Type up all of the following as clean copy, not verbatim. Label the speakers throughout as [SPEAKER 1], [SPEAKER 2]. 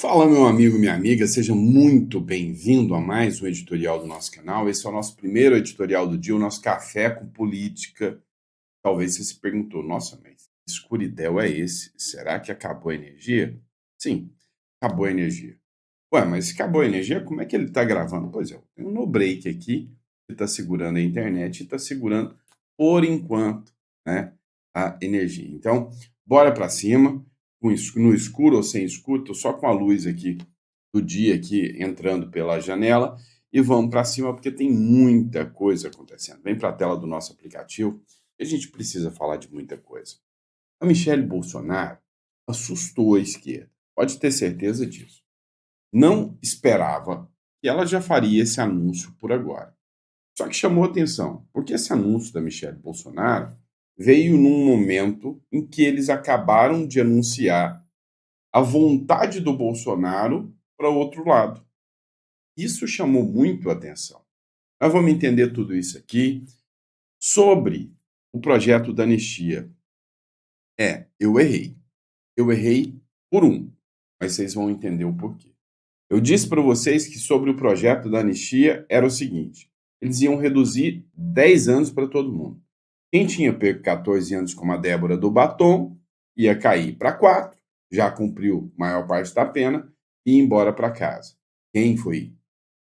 [SPEAKER 1] Fala, meu amigo, minha amiga, seja muito bem-vindo a mais um editorial do nosso canal. Esse é o nosso primeiro editorial do dia, o nosso café com política. Talvez você se perguntou, nossa, mas que escuridão é esse? Será que acabou a energia? Sim, acabou a energia. Ué, mas se acabou a energia, como é que ele está gravando? Pois é, tem um no break aqui, que está segurando a internet e está segurando, por enquanto, né, a energia. Então, bora para cima. No escuro ou sem escuro, tô só com a luz aqui do dia aqui entrando pela janela e vamos para cima porque tem muita coisa acontecendo. Vem para a tela do nosso aplicativo e a gente precisa falar de muita coisa. A Michelle Bolsonaro assustou a esquerda, pode ter certeza disso. Não esperava que ela já faria esse anúncio por agora. Só que chamou atenção, porque esse anúncio da Michelle Bolsonaro veio num momento em que eles acabaram de anunciar a vontade do Bolsonaro para o outro lado. Isso chamou muito a atenção. Nós vamos entender tudo isso aqui sobre o projeto da anistia. Eu errei. Eu errei por mas vocês vão entender o porquê. Eu disse para vocês que sobre o projeto da anistia era o seguinte: eles iam reduzir 10 anos para todo mundo. Quem tinha pego 14 anos, como a Débora do Batom, ia cair para 4, já cumpriu a maior parte da pena e ia embora para casa. Quem foi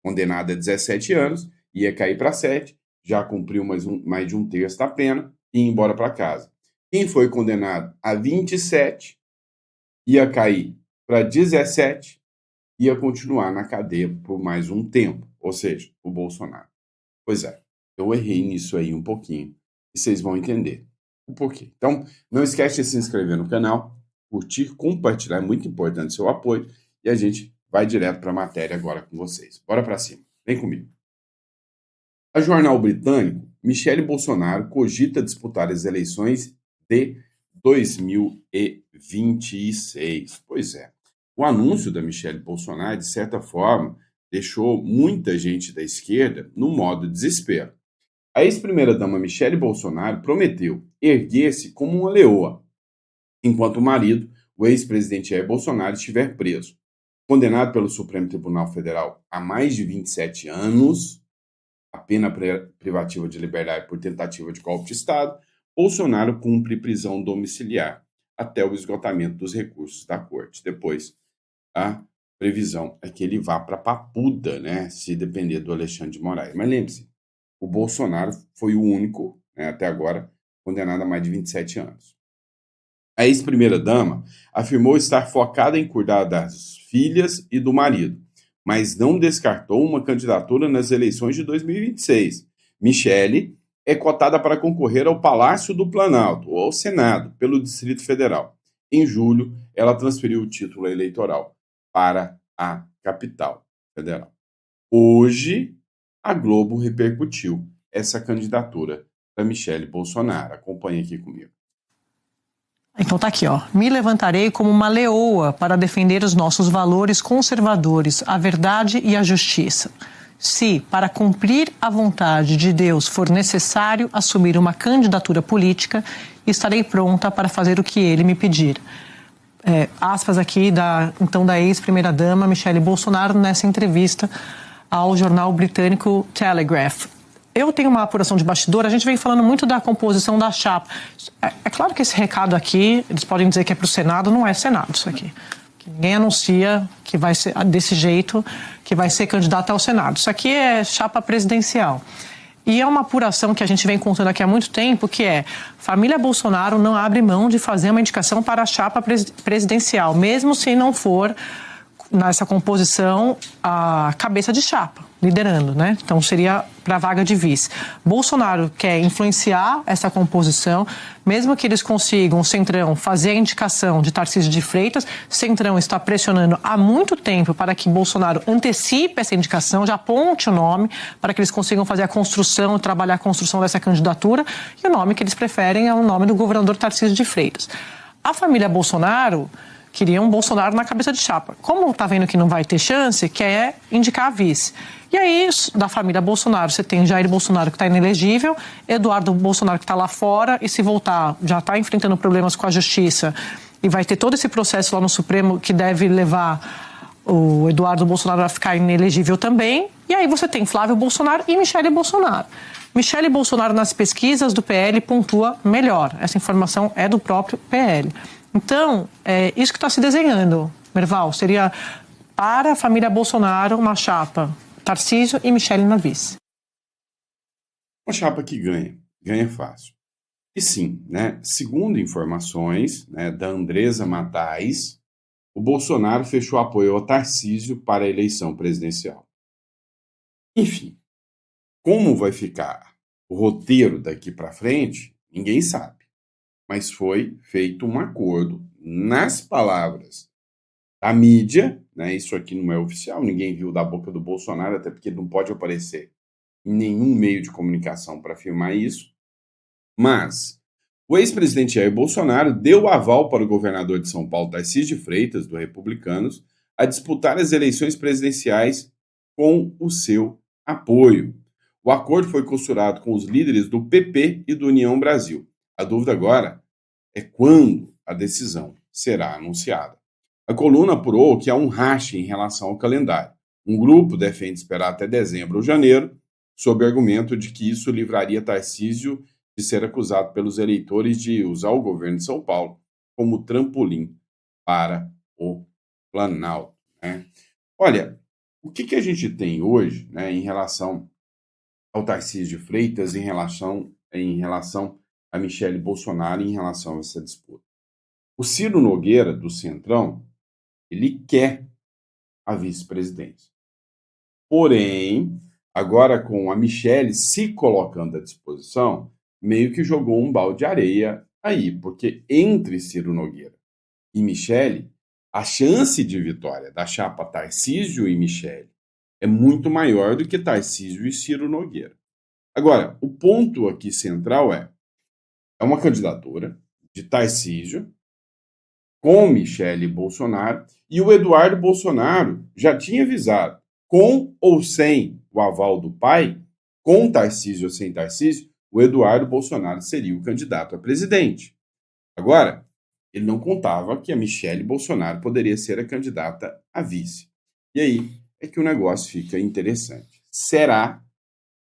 [SPEAKER 1] condenado a 17 anos, ia cair para 7, já cumpriu mais de um terço da pena e ia embora para casa. Quem foi condenado a 27, ia cair para 17, ia continuar na cadeia por mais um tempo, ou seja, o Bolsonaro. Pois é, eu errei nisso aí um pouquinho. E vocês vão entender o porquê. Então, não esquece de se inscrever no canal, curtir, compartilhar, é muito importante o seu apoio. E a gente vai direto para a matéria agora com vocês. Bora para cima, vem comigo. A jornal britânico, Michelle Bolsonaro cogita disputar as eleições de 2026. Pois é, o anúncio da Michelle Bolsonaro, de certa forma, deixou muita gente da esquerda no modo desespero. A ex-primeira-dama Michelle Bolsonaro prometeu erguer-se como uma leoa, enquanto o marido, o ex-presidente Jair Bolsonaro, estiver preso. Condenado pelo Supremo Tribunal Federal a mais de 27 anos, a pena privativa de liberdade por tentativa de golpe de Estado, Bolsonaro cumpre prisão domiciliar até o esgotamento dos recursos da corte. Depois, a previsão é que ele vá para Papuda, né, se depender do Alexandre de Moraes. Mas lembre-se, o Bolsonaro foi o único, até agora, condenado a mais de 27 anos. A ex-primeira-dama afirmou estar focada em cuidar das filhas e do marido, mas não descartou uma candidatura nas eleições de 2026. Michelle é cotada para concorrer ao Palácio do Planalto, ou ao Senado, pelo Distrito Federal. Em julho, ela transferiu o título eleitoral para a capital federal. Hoje, a Globo repercutiu essa candidatura da Michelle Bolsonaro. Acompanhe aqui comigo.
[SPEAKER 2] Então tá aqui, ó. Me levantarei como uma leoa para defender os nossos valores conservadores, a verdade e a justiça. Se, para cumprir a vontade de Deus, for necessário assumir uma candidatura política, estarei pronta para fazer o que ele me pedir. Aspas aqui da ex-primeira-dama Michelle Bolsonaro nessa entrevista ao jornal britânico Telegraph. Eu tenho uma apuração de bastidor, a gente vem falando muito da composição da chapa. É claro que esse recado aqui, eles podem dizer que é para o Senado, não é Senado isso aqui. Ninguém anuncia que vai ser desse jeito, que vai ser candidato ao Senado. Isso aqui é chapa presidencial. E é uma apuração que a gente vem contando aqui há muito tempo, que é: família Bolsonaro não abre mão de fazer uma indicação para a chapa presidencial, mesmo se não for nessa composição a cabeça de chapa, liderando, né? Então seria para a vaga de vice. Bolsonaro quer influenciar essa composição, mesmo que eles consigam, o Centrão, fazer a indicação de Tarcísio de Freitas. Centrão está pressionando há muito tempo para que Bolsonaro antecipe essa indicação, já aponte o nome, para que eles consigam fazer a construção, trabalhar a construção dessa candidatura, e o nome que eles preferem é o nome do governador Tarcísio de Freitas. A família Bolsonaro queria um Bolsonaro na cabeça de chapa. Como está vendo que não vai ter chance, quer indicar a vice. E aí, da família Bolsonaro, você tem Jair Bolsonaro, que está inelegível, Eduardo Bolsonaro, que está lá fora, e se voltar, já está enfrentando problemas com a justiça, e vai ter todo esse processo lá no Supremo que deve levar o Eduardo Bolsonaro vai ficar inelegível também. E aí você tem Flávio Bolsonaro e Michele Bolsonaro. Michele Bolsonaro, nas pesquisas do PL, pontua melhor. Essa informação é do próprio PL. Então, é isso que está se desenhando, Merval. Seria para a família Bolsonaro uma chapa Tarcísio e Michele na vice.
[SPEAKER 1] Uma chapa que ganha fácil. E sim, né, segundo informações, né, da Andresa Matais, o Bolsonaro fechou apoio ao Tarcísio para a eleição presidencial. Enfim, como vai ficar o roteiro daqui para frente, ninguém sabe. Mas foi feito um acordo, nas palavras da mídia, né, isso aqui não é oficial, ninguém viu da boca do Bolsonaro, até porque não pode aparecer em nenhum meio de comunicação para afirmar isso. Mas o ex-presidente Jair Bolsonaro deu aval para o governador de São Paulo, Tarcísio de Freitas, do Republicanos, a disputar as eleições presidenciais com o seu apoio. O acordo foi costurado com os líderes do PP e do União Brasil. A dúvida agora é quando a decisão será anunciada. A coluna apurou que há um racha em relação ao calendário. Um grupo defende esperar até dezembro ou janeiro, sob o argumento de que isso livraria Tarcísio de ser acusado pelos eleitores de usar o governo de São Paulo como trampolim para o Planalto, né? Olha, o que a gente tem hoje, né, em relação ao Tarcísio de Freitas, em relação a Michele Bolsonaro, em relação a essa disputa? O Ciro Nogueira, do Centrão, ele quer a vice-presidência. Porém, agora com a Michele se colocando à disposição, meio que jogou um balde de areia aí, porque entre Ciro Nogueira e Michele, a chance de vitória da chapa Tarcísio e Michele é muito maior do que Tarcísio e Ciro Nogueira. Agora, o ponto aqui central é uma candidatura de Tarcísio com Michele Bolsonaro, e o Eduardo Bolsonaro já tinha avisado, com ou sem o aval do pai, com Tarcísio ou sem Tarcísio, o Eduardo Bolsonaro seria o candidato a presidente. Agora, ele não contava que a Michele Bolsonaro poderia ser a candidata a vice. E aí é que o negócio fica interessante. Será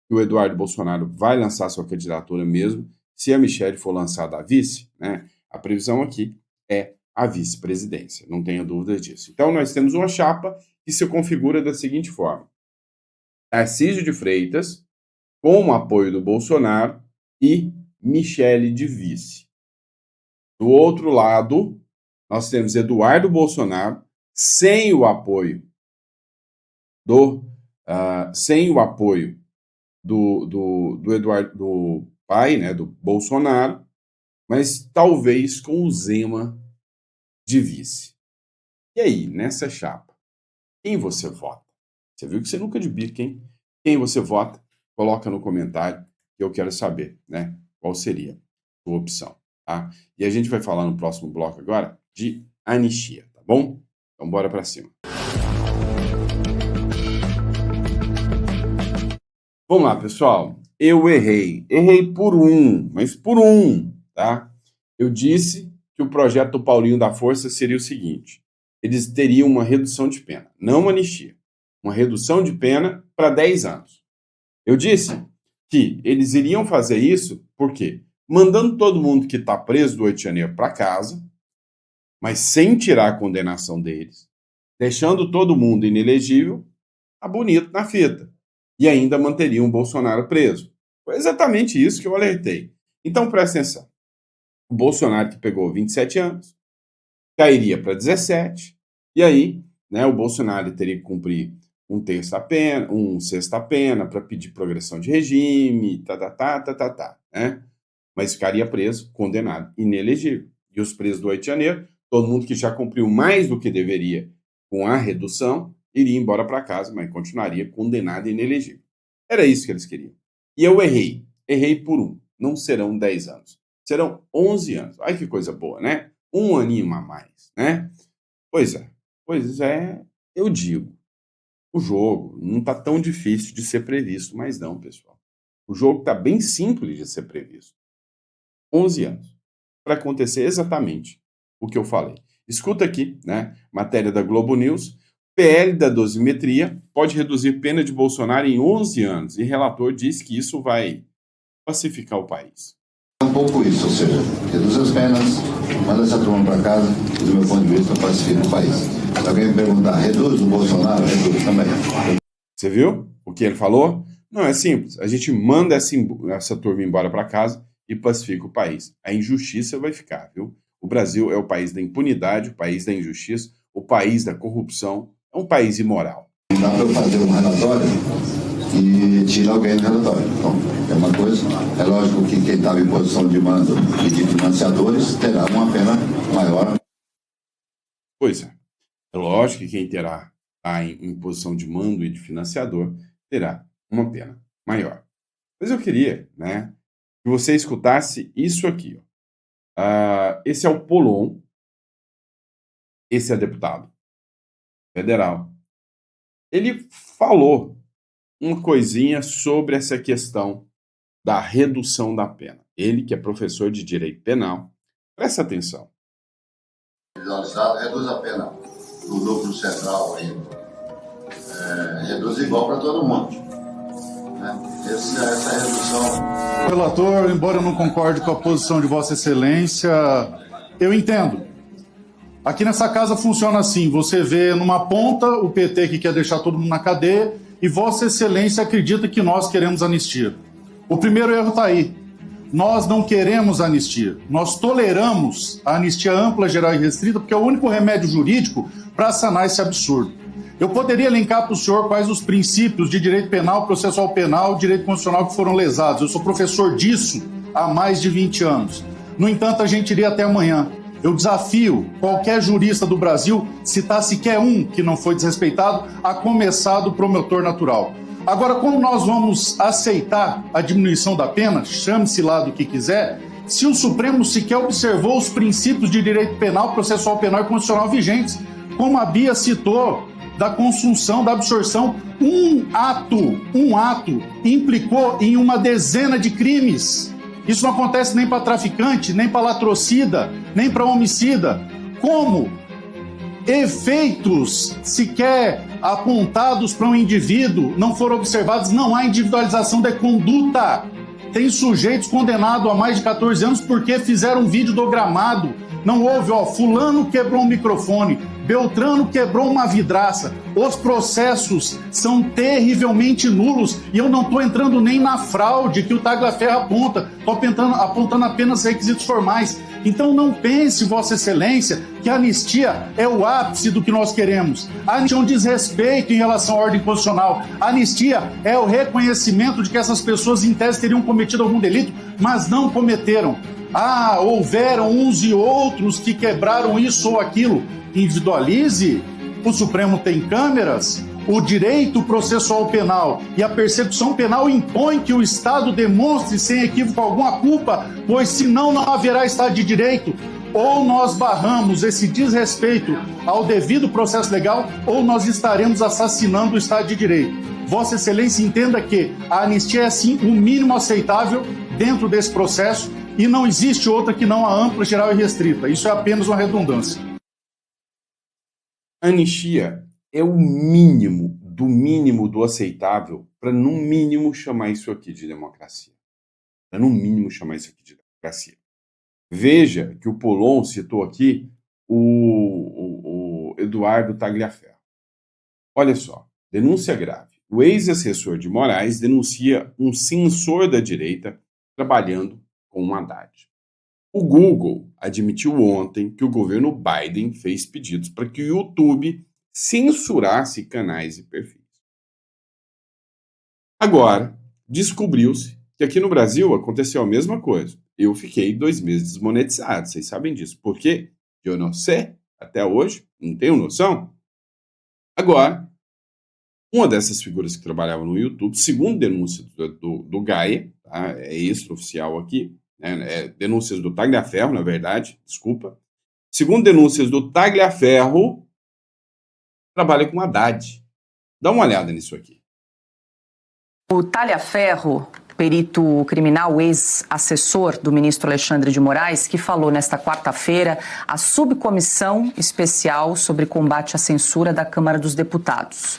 [SPEAKER 1] que o Eduardo Bolsonaro vai lançar sua candidatura mesmo se a Michele for lançada a vice? Né? A previsão aqui é a vice-presidência, não tenha dúvida disso. Então, nós temos uma chapa que se configura da seguinte forma: Tarcísio de Freitas, com o apoio do Bolsonaro, e Michele de vice. Do outro lado, nós temos Eduardo Bolsonaro sem o apoio do Eduardo, do pai, né, do Bolsonaro, mas talvez com o Zema de vice. E aí, nessa chapa, quem você vota? Você viu que você nunca de bico, hein? Quem você vota? Coloca no comentário que eu quero saber, né? Qual seria a sua opção, tá? E a gente vai falar no próximo bloco agora de anistia, tá bom? Então bora pra cima. Vamos lá, pessoal. Eu errei. Errei por mas por tá? Eu disse que o projeto do Paulinho da Força seria o seguinte: eles teriam uma redução de pena, não uma anistia, uma redução de pena para 10 anos. Eu disse que eles iriam fazer isso, por quê? Mandando todo mundo que está preso do 8 de janeiro para casa, mas sem tirar a condenação deles, deixando todo mundo inelegível, tá bonito na fita. E ainda manteriam o Bolsonaro preso. Foi exatamente isso que eu alertei. Então, presta atenção. O Bolsonaro, que pegou 27 anos, cairia para 17, e aí, né, o Bolsonaro teria que cumprir um sexta pena para pedir progressão de regime, né? Mas ficaria preso, condenado, inelegível. E os presos do 8 de janeiro, todo mundo que já cumpriu mais do que deveria com a redução, iria embora para casa, mas continuaria condenado e inelegível. Era isso que eles queriam. E eu errei. Errei por Não serão 10 anos. Serão 11 anos. Ai, que coisa boa, né? Um aninho a mais, né? Pois é, eu digo. O jogo não está tão difícil de ser previsto, mas não, pessoal. O jogo está bem simples de ser previsto. 11 anos. Para acontecer exatamente o que eu falei. Escuta aqui, né? Matéria da Globo News. O PL da dosimetria pode reduzir pena de Bolsonaro em 11 anos. E relator diz que isso vai pacificar o país.
[SPEAKER 3] Um pouco isso, ou seja, reduz as penas, manda essa turma para casa e, do meu ponto de vista, pacifica o país. Se alguém me perguntar, reduz o Bolsonaro? Reduz também.
[SPEAKER 1] Você viu o que ele falou? Não, é simples. A gente manda essa turma embora para casa e pacifica o país. A injustiça vai ficar, viu? O Brasil é o país da impunidade, o país da injustiça, o país da corrupção, é um país imoral.
[SPEAKER 3] Dá para eu fazer um relatório e tirar alguém do relatório. Então, é uma coisa. É lógico que quem estava em posição de mando e de financiadores terá uma pena maior.
[SPEAKER 1] Pois é. É lógico que quem está em posição de mando e de financiador terá uma pena maior. Mas eu queria, né, que você escutasse isso aqui. Esse é o Polon. Esse é deputado federal. Ele falou uma coisinha sobre essa questão da redução da pena. Ele, que é professor de direito penal, presta atenção.
[SPEAKER 3] O Estado reduz a pena do lucro central aí. Reduz igual para todo mundo. Né? Essa redução.
[SPEAKER 4] Relator, embora eu não concorde com a posição de Vossa Excelência, eu entendo. Aqui nessa casa funciona assim, você vê numa ponta o PT que quer deixar todo mundo na cadeia e Vossa Excelência acredita que nós queremos anistia. O primeiro erro está aí. Nós não queremos anistia. Nós toleramos a anistia ampla, geral e restrita porque é o único remédio jurídico para sanar esse absurdo. Eu poderia elencar para o senhor quais os princípios de direito penal, processual penal, direito constitucional que foram lesados. Eu sou professor disso há mais de 20 anos. No entanto, a gente iria até amanhã. Eu desafio qualquer jurista do Brasil, citar sequer um que não foi desrespeitado, a começar do promotor natural. Agora, como nós vamos aceitar a diminuição da pena, chame-se lá do que quiser, se o Supremo sequer observou os princípios de direito penal, processual penal e constitucional vigentes, como a Bia citou, da consunção, da absorção, um ato implicou em uma dezena de crimes. Isso não acontece nem para traficante, nem para latrocida, nem para homicida. Como efeitos sequer apontados para um indivíduo não foram observados, não há individualização da conduta. Tem sujeitos condenados a mais de 14 anos porque fizeram um vídeo do gramado. Não houve, fulano quebrou um microfone, Beltrano quebrou uma vidraça. Os processos são terrivelmente nulos e eu não estou entrando nem na fraude que o Tagliaferro aponta. Estou apontando apenas requisitos formais. Então não pense, Vossa Excelência, que a anistia é o ápice do que nós queremos. A anistia é um desrespeito em relação à ordem constitucional. A anistia é o reconhecimento de que essas pessoas, em tese, teriam cometido algum delito, mas não cometeram. Houveram uns e outros que quebraram isso ou aquilo. Individualize. O Supremo tem câmeras. O direito processual penal e a persecução penal impõem que o Estado demonstre sem equívoco alguma culpa, pois senão não haverá Estado de Direito. Ou nós barramos esse desrespeito ao devido processo legal, ou nós estaremos assassinando o Estado de Direito. Vossa Excelência entenda que a anistia é sim o mínimo aceitável dentro desse processo e não existe outra que não a ampla, geral e restrita. Isso é apenas uma redundância.
[SPEAKER 1] A anistia é o mínimo do aceitável para, no mínimo, chamar isso aqui de democracia. Para, no mínimo, chamar isso aqui de democracia. Veja que o Polon citou aqui o Eduardo Tagliaferro. Olha só, denúncia grave. O ex-assessor de Moraes denuncia um censor da direita trabalhando com o Haddad. O Google admitiu ontem que o governo Biden fez pedidos para que o YouTube censurasse canais e perfis. Agora, descobriu-se que aqui no Brasil aconteceu a mesma coisa. Eu fiquei 2 meses desmonetizado, vocês sabem disso. Por quê? Eu não sei, até hoje, não tenho noção. Agora, uma dessas figuras que trabalhava no YouTube, segundo denúncia do Gaia, tá? É extraoficial aqui, denúncias do Tagliaferro, na verdade, desculpa. Segundo denúncias do Tagliaferro, trabalha com Haddad. Dá uma olhada nisso aqui.
[SPEAKER 5] O Tagliaferro perito criminal, ex-assessor do ministro Alexandre de Moraes, que falou nesta quarta-feira à subcomissão especial sobre combate à censura da Câmara dos Deputados.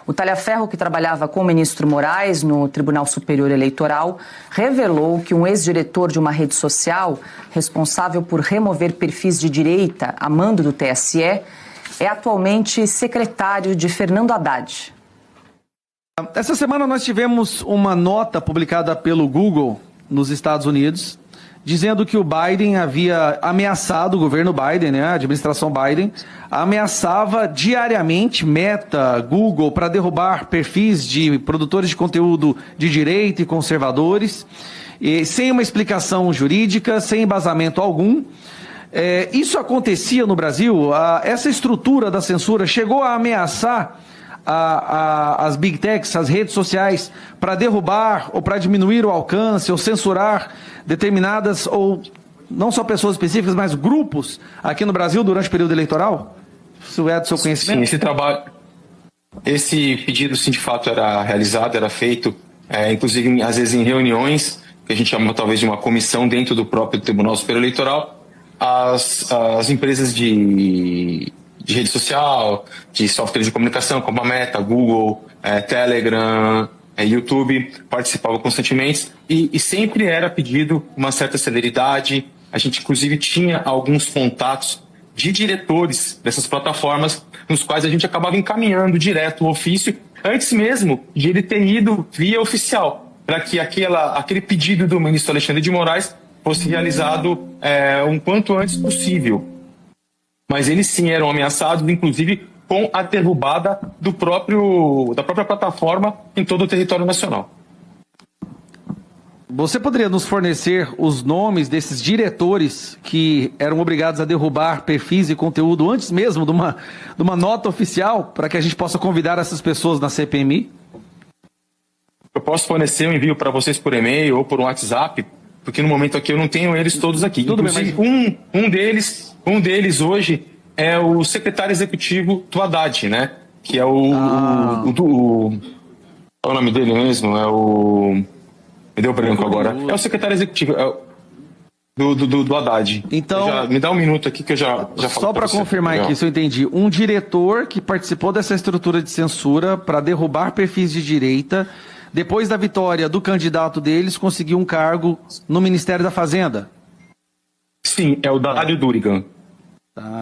[SPEAKER 5] O talha-ferro que trabalhava com o ministro Moraes no Tribunal Superior Eleitoral revelou que um ex-diretor de uma rede social, responsável por remover perfis de direita a mando do TSE, é atualmente secretário de Fernando Haddad.
[SPEAKER 6] Essa semana nós tivemos uma nota publicada pelo Google nos Estados Unidos, dizendo que o Biden havia ameaçado, o governo Biden, né, a administração Biden, ameaçava diariamente Meta, Google, para derrubar perfis de produtores de conteúdo de direita e conservadores, e sem uma explicação jurídica, sem embasamento algum. Isso acontecia no Brasil? Essa estrutura da censura chegou a ameaçar as big techs, as redes sociais, para derrubar ou para diminuir o alcance ou censurar determinadas, ou não só pessoas específicas, mas grupos aqui no Brasil durante o período eleitoral? Isso é do seu conhecimento?
[SPEAKER 7] Sim, esse pedido, sim, de fato era realizado, era feito, inclusive às vezes em reuniões, que a gente chama talvez de uma comissão dentro do próprio Tribunal Superior Eleitoral. As empresas de rede social, de software de comunicação, como a Meta, Google, Telegram, YouTube, participavam constantemente e sempre era pedido uma certa celeridade. A gente, inclusive, tinha alguns contatos de diretores dessas plataformas, nos quais a gente acabava encaminhando direto o ofício, antes mesmo de ele ter ido via oficial, para que aquele pedido do ministro Alexandre de Moraes fosse realizado um quanto antes possível. Mas eles sim eram ameaçados, inclusive com a derrubada da própria plataforma em todo o território nacional.
[SPEAKER 6] Você poderia nos fornecer os nomes desses diretores que eram obrigados a derrubar perfis e conteúdo antes mesmo de uma nota oficial, para que a gente possa convidar essas pessoas na CPMI?
[SPEAKER 7] Eu posso fornecer um envio para vocês por e-mail ou por WhatsApp, porque no momento aqui eu não tenho eles todos aqui.
[SPEAKER 6] Tudo
[SPEAKER 7] inclusive,
[SPEAKER 6] bem, mas...
[SPEAKER 7] um deles hoje é o secretário executivo do Haddad, né? Que é qual é o nome dele mesmo? Me deu branco agora. É o secretário executivo do Haddad.
[SPEAKER 6] Então,
[SPEAKER 7] me dá um minuto aqui que eu já falo.
[SPEAKER 6] Só para confirmar aqui, se eu entendi. Um diretor que participou dessa estrutura de censura para derrubar perfis de direita, depois da vitória do candidato deles, conseguiu um cargo no Ministério da Fazenda.
[SPEAKER 7] Sim, é o Dário Durigan.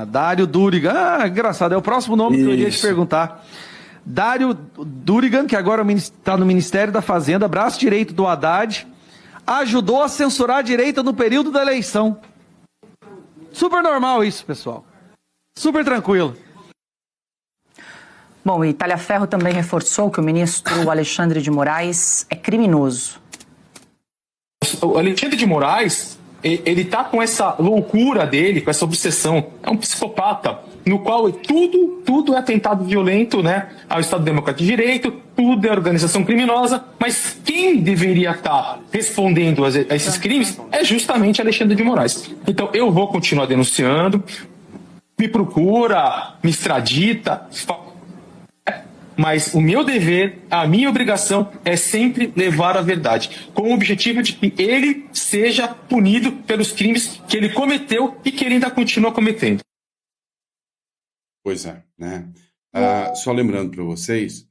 [SPEAKER 6] Dário Durigan. Engraçado, é o próximo nome que eu iria te perguntar. Dário Durigan, que agora está no Ministério da Fazenda, braço direito do Haddad, ajudou a censurar a direita no período da eleição. Super normal isso, pessoal. Super tranquilo.
[SPEAKER 5] Bom, e Talhaferro também reforçou que o ministro Alexandre de Moraes é criminoso.
[SPEAKER 7] O Alexandre de Moraes, ele está com essa loucura dele, com essa obsessão. É um psicopata, no qual tudo é atentado violento, né, ao Estado Democrático de Direito, tudo é organização criminosa, mas quem deveria estar respondendo a esses crimes é justamente Alexandre de Moraes. Então eu vou continuar denunciando, me procura, me extradita, mas o meu dever, a minha obrigação é sempre levar a verdade, com o objetivo de que ele seja punido pelos crimes que ele cometeu e que ele ainda continua cometendo.
[SPEAKER 1] Pois é, né? Só lembrando para vocês,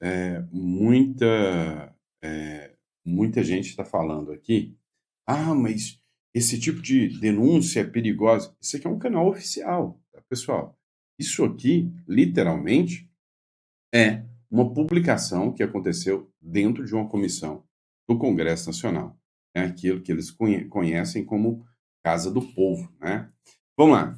[SPEAKER 1] muita gente está falando aqui, mas esse tipo de denúncia é perigosa. Isso aqui é um canal oficial, tá, pessoal? Isso aqui, literalmente, é uma publicação que aconteceu dentro de uma comissão do Congresso Nacional. É aquilo que eles conhecem como Casa do Povo, né? Vamos lá.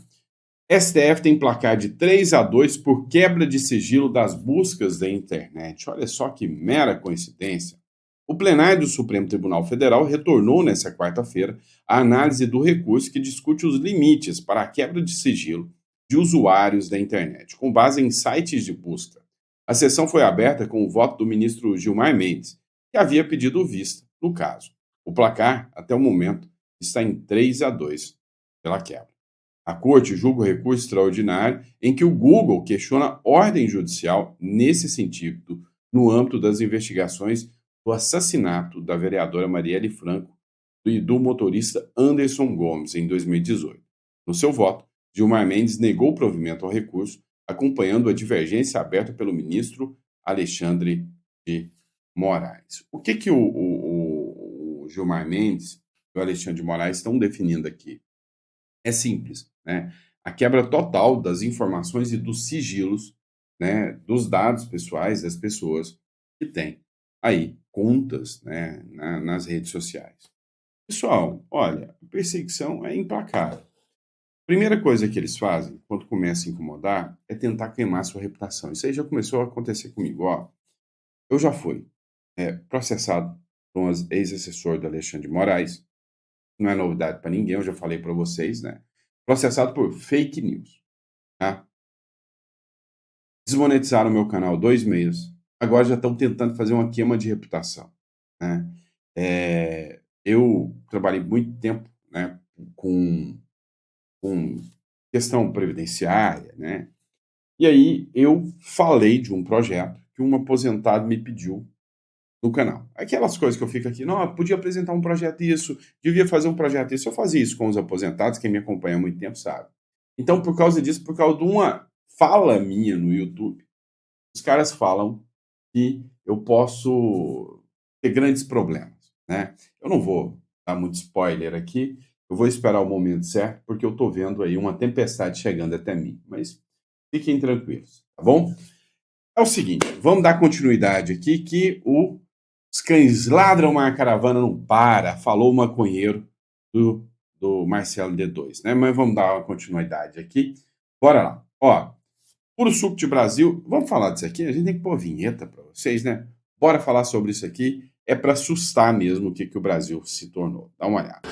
[SPEAKER 1] STF tem placar de 3-2 por quebra de sigilo das buscas da internet. Olha só que mera coincidência. O plenário do Supremo Tribunal Federal retornou nesta quarta-feira a análise do recurso que discute os limites para a quebra de sigilo de usuários da internet, com base em sites de busca. A sessão foi aberta com o voto do ministro Gilmar Mendes, que havia pedido vista no caso. O placar, até o momento, está em 3-2 pela quebra. A Corte julga o recurso extraordinário em que o Google questiona ordem judicial nesse sentido, no âmbito das investigações do assassinato da vereadora Marielle Franco e do motorista Anderson Gomes, em 2018. No seu voto, Gilmar Mendes negou o provimento ao recurso, acompanhando a divergência aberta pelo ministro Alexandre de Moraes. O que o Gilmar Mendes e o Alexandre de Moraes estão definindo aqui? É simples, né? A quebra total das informações e dos sigilos, né, dos dados pessoais das pessoas que têm aí contas, né, nas redes sociais. Pessoal, olha, a perseguição é implacável. Primeira coisa que eles fazem, quando começa a incomodar, é tentar queimar sua reputação. Isso aí já começou a acontecer comigo. Ó, eu já fui processado por um ex-assessor do Alexandre de Moraes. Não é novidade para ninguém, eu já falei para vocês, né? Processado por fake news. Tá? Desmonetizaram meu canal 2 meses. Agora já estão tentando fazer uma queima de reputação. Né? Eu trabalhei muito tempo, né, com questão previdenciária, né? E aí eu falei de um projeto que um aposentado me pediu no canal. Aquelas coisas que eu fico aqui, não, podia apresentar um projeto isso, devia fazer um projeto isso. Eu fazia isso com os aposentados, quem me acompanha há muito tempo sabe. Então, por causa disso, por causa de uma fala minha no YouTube, os caras falam que eu posso ter grandes problemas, né? Eu não vou dar muito spoiler aqui, eu vou esperar o momento certo, porque eu estou vendo aí uma tempestade chegando até mim. Mas fiquem tranquilos, tá bom? É o seguinte, vamos dar continuidade aqui, que os cães ladram, mas a caravana não para, falou o maconheiro do Marcelo D2, né? Mas vamos dar uma continuidade aqui. Bora lá. Ó, Puro Suco de Brasil, vamos falar disso aqui? A gente tem que pôr vinheta para vocês, né? Bora falar sobre isso aqui. É para assustar mesmo o que o Brasil se tornou. Dá uma olhada.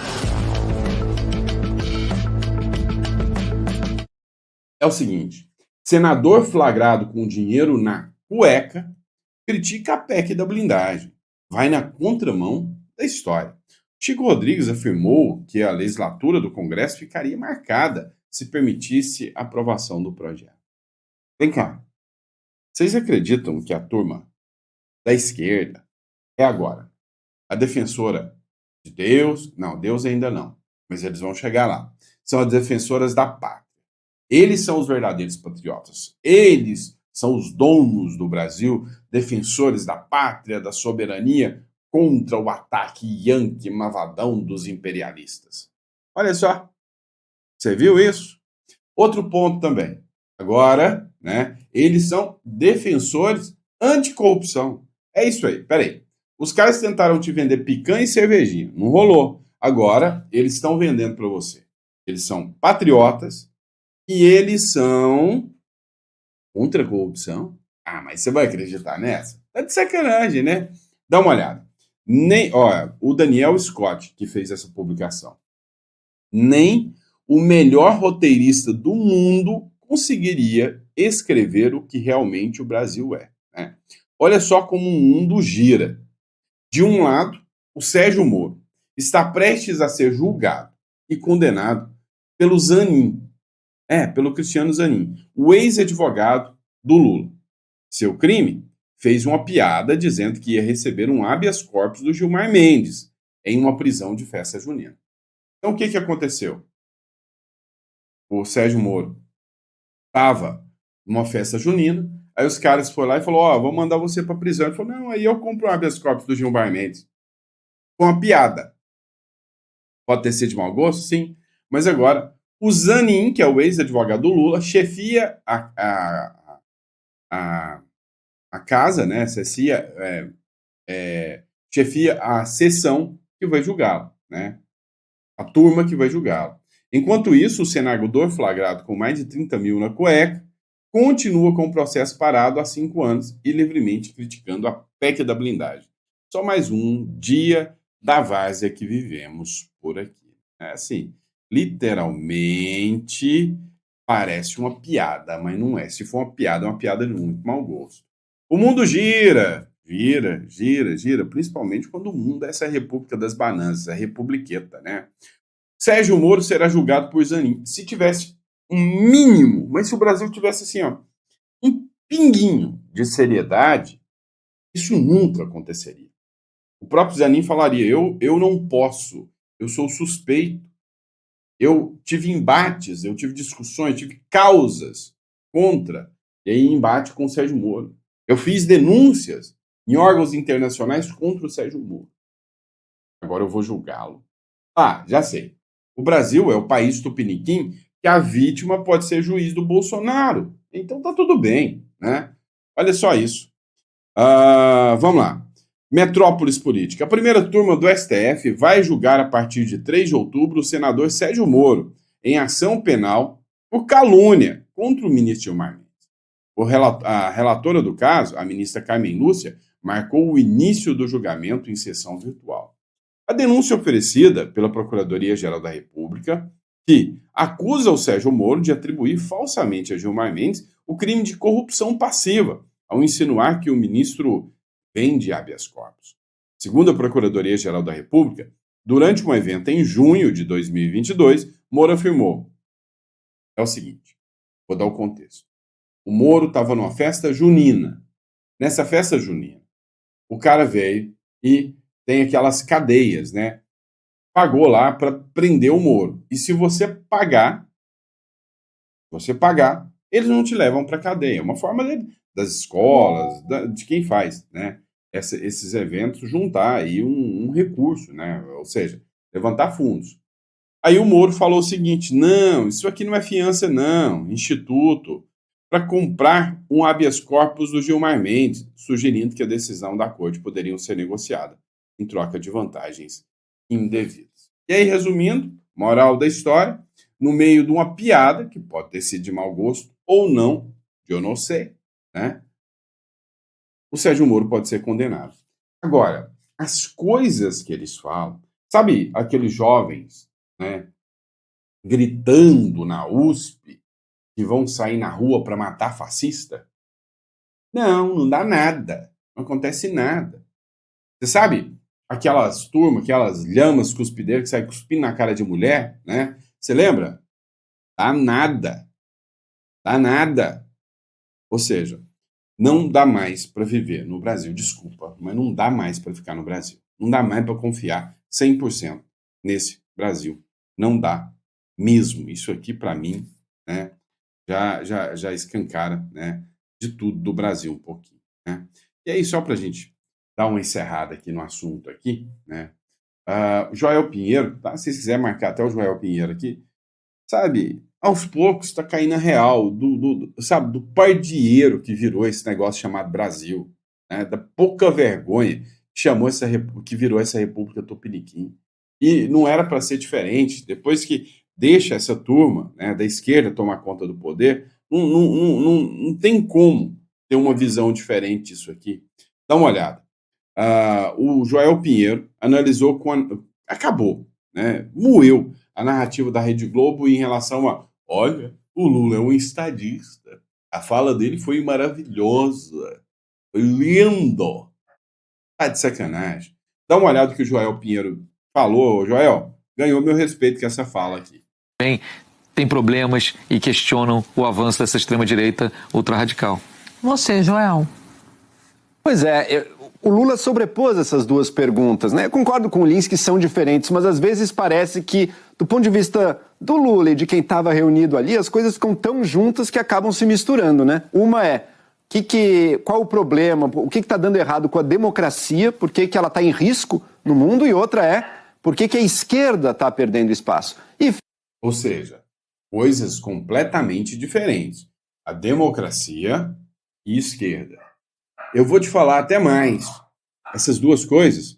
[SPEAKER 1] É o seguinte, senador flagrado com dinheiro na cueca critica a PEC da blindagem. Vai na contramão da história. Chico Rodrigues afirmou que a legislatura do Congresso ficaria marcada se permitisse a aprovação do projeto. Vem cá, vocês acreditam que a turma da esquerda é agora a defensora de Deus? Não, Deus ainda não, mas eles vão chegar lá. São as defensoras da pátria. Eles são os verdadeiros patriotas. Eles são os donos do Brasil, defensores da pátria, da soberania, contra o ataque yankee mavadão dos imperialistas. Olha só. Você viu isso? Outro ponto também. Agora, né, eles são defensores anticorrupção. É isso aí. Peraí. Os caras tentaram te vender picanha e cervejinha. Não rolou. Agora, eles estão vendendo para você. Eles são patriotas e eles são contra a corrupção. Ah, mas você vai acreditar nessa? Tá de sacanagem, né? Dá uma olhada. O Daniel Scott, que fez essa publicação, nem o melhor roteirista do mundo conseguiria escrever o que realmente o Brasil é. Né? Olha só como o mundo gira. De um lado, o Sérgio Moro está prestes a ser julgado e condenado pelo Zanin. Pelo Cristiano Zanin, o ex-advogado do Lula. Seu crime? Fez uma piada dizendo que ia receber um habeas corpus do Gilmar Mendes em uma prisão de festa junina. Então, o que aconteceu? O Sérgio Moro estava numa festa junina, aí os caras foram lá e falaram, vou mandar você para prisão. Ele falou, não, aí eu compro um habeas corpus do Gilmar Mendes. Com uma piada. Pode ter sido de mau gosto? Sim. Mas agora, o Zanin, que é o ex-advogado do Lula, chefia a casa, né, chefia a sessão que vai julgá-lo, né, a turma que vai julgá-lo. Enquanto isso, o senador flagrado com mais de 30 mil na cueca continua com o processo parado há 5 anos e livremente criticando a PEC da blindagem. Só mais um dia da várzea que vivemos por aqui. É assim, literalmente parece uma piada, mas não é. Se for uma piada, é uma piada de muito mau gosto. O mundo gira, principalmente quando o mundo é essa república das bananas, essa republiqueta, né? Sérgio Moro será julgado por Zanin. Se tivesse um mínimo, mas se o Brasil tivesse assim, um pinguinho de seriedade, isso nunca aconteceria. O próprio Zanin falaria, eu não posso, eu sou suspeito. Eu tive embates, eu tive discussões, tive causas contra, e aí embate com o Sérgio Moro. Eu fiz denúncias em órgãos internacionais contra o Sérgio Moro. Agora eu vou julgá-lo. Ah, já sei. O Brasil é o país tupiniquim que a vítima pode ser juiz do Bolsonaro. Então tá tudo bem, né? Olha só isso. Vamos lá. Metrópolis Política. A primeira turma do STF vai julgar a partir de 3 de outubro o senador Sérgio Moro em ação penal por calúnia contra o ministro Gilmar Mendes. A relatora do caso, a ministra Carmen Lúcia, marcou o início do julgamento em sessão virtual. A denúncia oferecida pela Procuradoria-Geral da República, que acusa o Sérgio Moro de atribuir falsamente a Gilmar Mendes o crime de corrupção passiva, ao insinuar que o ministro vende habeas corpus. Segundo a Procuradoria-Geral da República, durante um evento em junho de 2022, Moro afirmou: é o seguinte, vou dar o contexto. O Moro estava numa festa junina. Nessa festa junina, o cara veio e tem aquelas cadeias, né? Pagou lá para prender o Moro. E se você pagar, eles não te levam para cadeia. É uma forma das escolas, de quem faz, né? Esses eventos, juntar aí um recurso, né? Ou seja, levantar fundos. Aí o Moro falou o seguinte: não, isso aqui não é fiança, não, instituto, para comprar um habeas corpus do Gilmar Mendes, sugerindo que a decisão da corte poderia ser negociada em troca de vantagens indevidas. E aí, resumindo, moral da história, no meio de uma piada, que pode ter sido de mau gosto ou não, eu não sei, né? O Sérgio Moro pode ser condenado. Agora, as coisas que eles falam, sabe aqueles jovens, né, gritando na USP que vão sair na rua para matar fascista? Não dá nada, não acontece nada. Você sabe aquelas turmas, aquelas lhamas cuspideiras que saem cuspindo na cara de mulher, né? Você lembra? Dá nada. Ou seja, não dá mais para viver no Brasil. Desculpa, mas não dá mais para ficar no Brasil. Não dá mais para confiar 100% nesse Brasil. Não dá mesmo. Isso aqui, para mim, né, já escancara, né, de tudo do Brasil um pouquinho, né? E aí, só para a gente dar uma encerrada aqui no assunto aqui, né? Joel Pinheiro, tá? Se vocês quiserem marcar até o Joel Pinheiro aqui, sabe, aos poucos está caindo a real do pardieiro que virou esse negócio chamado Brasil, né? Da pouca vergonha que virou essa República Tupiniquim. E não era para ser diferente. Depois que deixa essa turma, né, da esquerda tomar conta do poder, não tem como ter uma visão diferente disso aqui. Dá uma olhada. O Joel Pinheiro analisou acabou, né, moeu a narrativa da Rede Globo em relação a: olha, o Lula é um estadista. A fala dele foi maravilhosa. Foi lindo. Tá de sacanagem. Dá uma olhada no que o Joel Pinheiro falou. Joel, ganhou meu respeito com essa fala aqui.
[SPEAKER 8] Tem problemas e questionam o avanço dessa extrema-direita ultra-radical.
[SPEAKER 2] Você, Joel.
[SPEAKER 9] Pois é, o Lula sobrepôs essas duas perguntas, né? Eu concordo com o Lins que são diferentes, mas às vezes parece que, do ponto de vista do Lula e de quem estava reunido ali, as coisas ficam tão juntas que acabam se misturando, né? Uma é, qual o problema, o que está dando errado com a democracia, por que ela está em risco no mundo, e outra é, por que a esquerda está perdendo espaço.
[SPEAKER 1] Ou seja, coisas completamente diferentes. A democracia e a esquerda. Eu vou te falar até mais. Essas duas coisas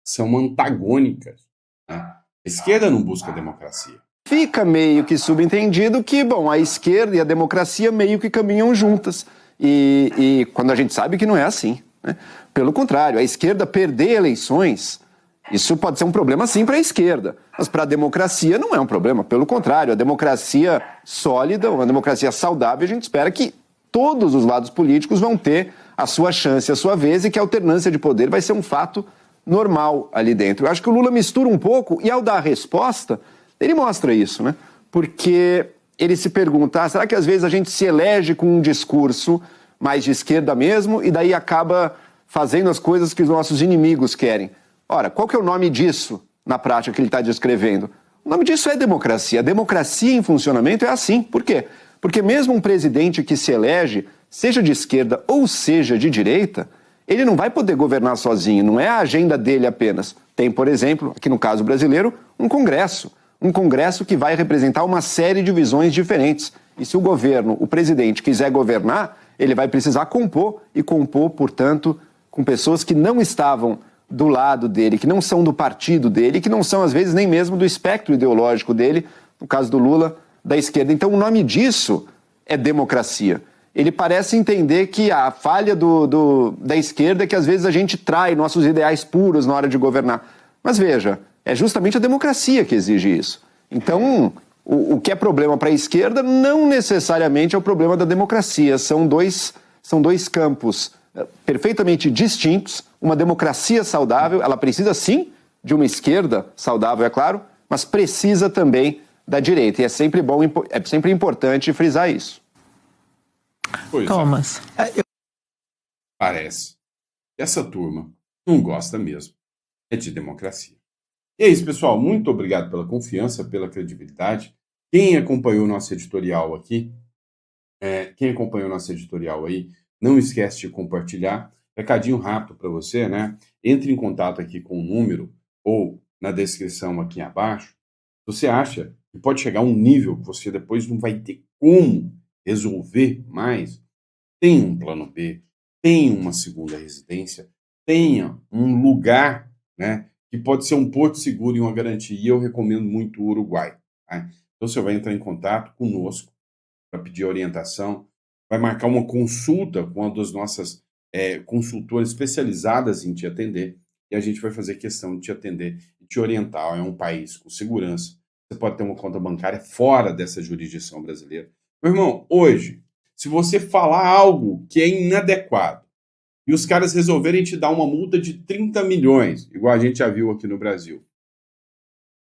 [SPEAKER 1] são antagônicas, né? A esquerda não busca a democracia.
[SPEAKER 9] Fica meio que subentendido que, bom, a esquerda e a democracia meio que caminham juntas. E quando a gente sabe que não é assim, né? Pelo contrário, a esquerda perder eleições, isso pode ser um problema sim para a esquerda, mas para a democracia não é um problema. Pelo contrário, a democracia sólida, uma democracia saudável, a gente espera que todos os lados políticos vão ter a sua chance, a sua vez, e que a alternância de poder vai ser um fato normal ali dentro. Eu acho que o Lula mistura um pouco, e ao dar a resposta, ele mostra isso, né? Porque ele se pergunta, será que às vezes a gente se elege com um discurso mais de esquerda mesmo, e daí acaba fazendo as coisas que os nossos inimigos querem. Ora, qual que é o nome disso na prática que ele está descrevendo? O nome disso é democracia. A democracia em funcionamento é assim. Por quê? Porque mesmo um presidente que se elege, seja de esquerda ou seja de direita, ele não vai poder governar sozinho, não é a agenda dele apenas. Tem, por exemplo, aqui no caso brasileiro, um Congresso que vai representar uma série de visões diferentes. E se o governo, o presidente, quiser governar, ele vai precisar compor, e compor, portanto, com pessoas que não estavam do lado dele, que não são do partido dele, que não são, às vezes, nem mesmo do espectro ideológico dele, no caso do Lula, da esquerda. Então, o nome disso é democracia. Ele parece entender que a falha da esquerda é que, às vezes, a gente trai nossos ideais puros na hora de governar. Mas, veja, é justamente a democracia que exige isso. Então, o que é problema para a esquerda não necessariamente é o problema da democracia. São dois campos perfeitamente distintos. Uma democracia saudável, ela precisa, sim, de uma esquerda saudável, é claro, mas precisa também da direita. E é sempre importante frisar isso.
[SPEAKER 1] Pois
[SPEAKER 2] Thomas.
[SPEAKER 1] Parece que essa turma não gosta mesmo de democracia. E é isso, pessoal. Muito obrigado pela confiança, pela credibilidade. Quem acompanhou o nosso editorial aqui, não esquece de compartilhar. Recadinho rápido para você, né? Entre em contato aqui com o número ou na descrição aqui abaixo. Você acha que pode chegar a um nível que você depois não vai ter como resolver mais? Tenha um plano B, tenha uma segunda residência, tenha um lugar, né, que pode ser um porto seguro e uma garantia. E eu recomendo muito o Uruguai. Tá? Então você vai entrar em contato conosco para pedir orientação, vai marcar uma consulta com uma das nossas consultoras especializadas em te atender, e a gente vai fazer questão de te atender e te orientar. É um país com segurança. Você pode ter uma conta bancária fora dessa jurisdição brasileira. Meu irmão, hoje, se você falar algo que é inadequado e os caras resolverem te dar uma multa de 30 milhões, igual a gente já viu aqui no Brasil,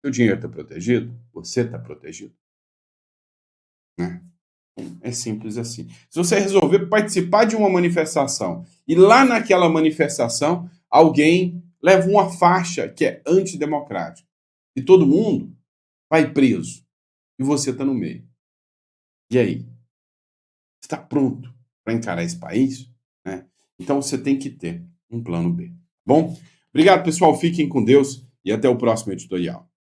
[SPEAKER 1] o dinheiro está protegido? Você está protegido? Né? É simples assim. Se você resolver participar de uma manifestação e lá naquela manifestação alguém leva uma faixa que é antidemocrática e todo mundo vai preso e você está no meio. E aí? Você está pronto para encarar esse país? Né? Então você tem que ter um plano B. Bom? Obrigado, pessoal. Fiquem com Deus e até o próximo editorial.